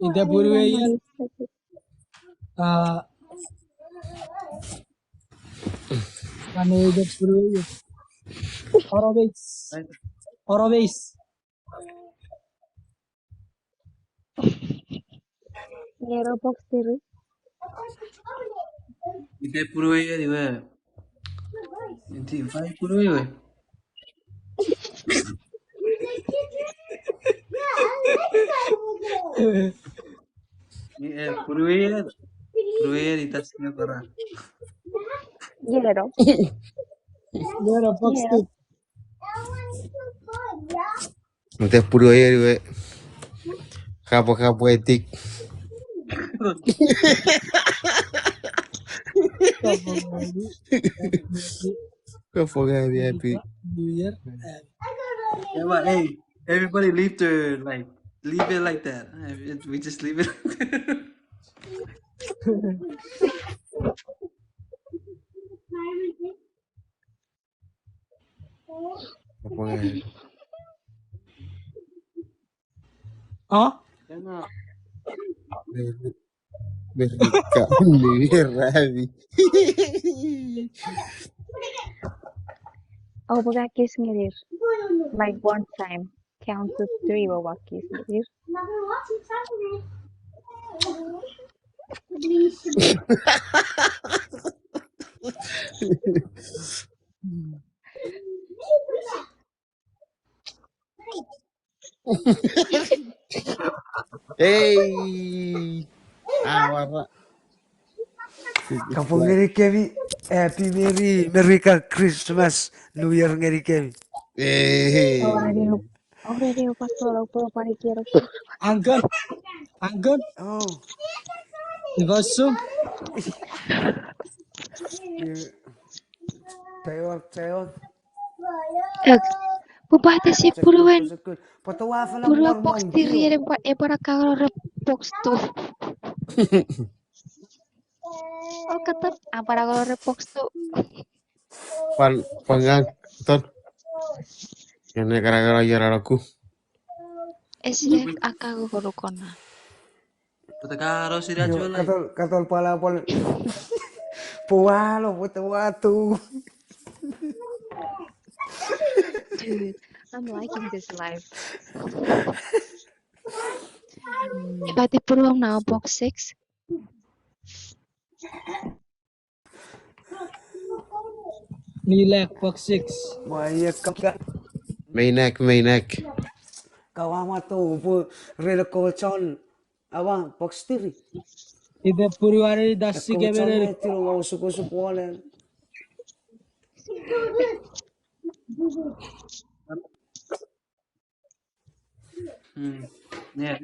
Ida Purweyan, Kano Ida Purweyan. Always, always. Ngero box diri. Ida Purweya di ba? Inti vai Purweya we. Purweya di tasnya para. Ngero. Ngero box Ngero. tip. Nanti puro ya we. Kapo etik. Kapo happy. New Year. Yeah, but hey, everybody leave it like that. We just leave it. Kapo happy. Huh? Berika New Year happy. Oh, kiss ngirir. Like one time. Count to 3 kiss ngirir. Hey. Warna. Kapag ngeri kemi, Happy Merry Christmas, New Year ngeri kemi. Already apa pari kira. Anggun. Oh, Gosum. Tewak. Bupati si Purwen. Pasakul. Patawa fa lang Purwa box mormong diri diyo. para kagalo box tu. Oh kata para kagalo box tu. Pangang ton. Yang gara-gara jarak aku. Esrek akago korokona. Patakaro si Rajo like. Katol pala. Puwalo, patawa tu. Dude, I'm liking this life. Bupati Purwang now box 6. Nilek box 6. Maya ka. Mainak. Kawama tu, real colchon. Awang, box tiri. Ida Purwari dasi Colchon keberer. na tiro, wow, suko wala. Yeah.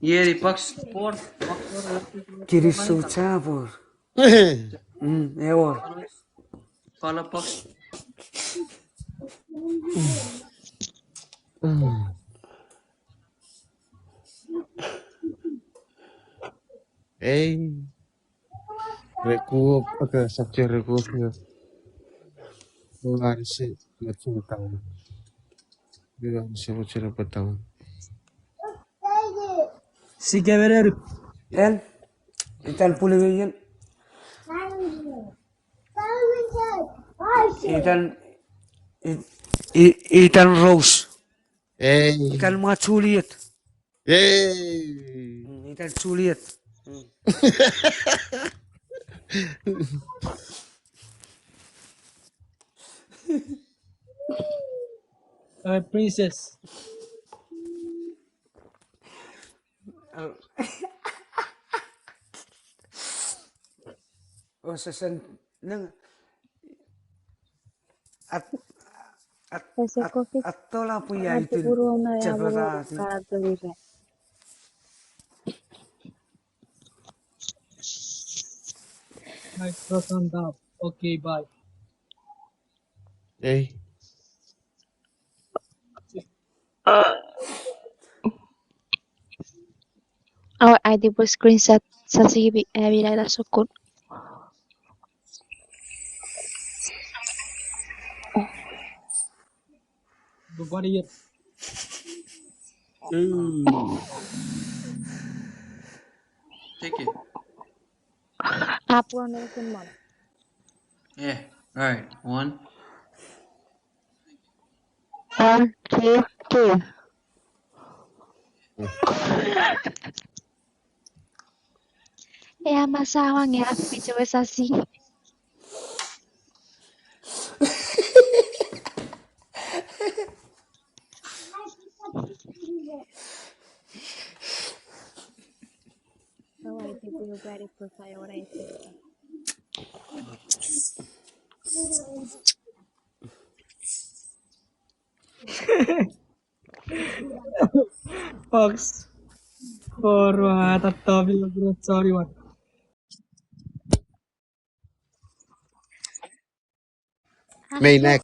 Yeah, the box 4. Kiri sucabur. Ewa. Kalau box Reku agak sakit reku. Luar sih macam tahu. Dia macam petang. Si keberer. Itan puliwiyan. Itan Rose. Itan mga Juliet. Itan Juliet. Princess. O sasan nang at tola po ya Bupati itu Purwang na cepat kagalo. My person down. Okay, bye. Our ID po screenshot sa sige bilala sukot. Nobody yet. Take it. Apron is in one. Yeah. All right. 1. 1, 2, 3. Ya masawang ya visualisasi. Давай, ты будешь говорить про свою рейсу. Fox. Forma tatabi sorry what. May next.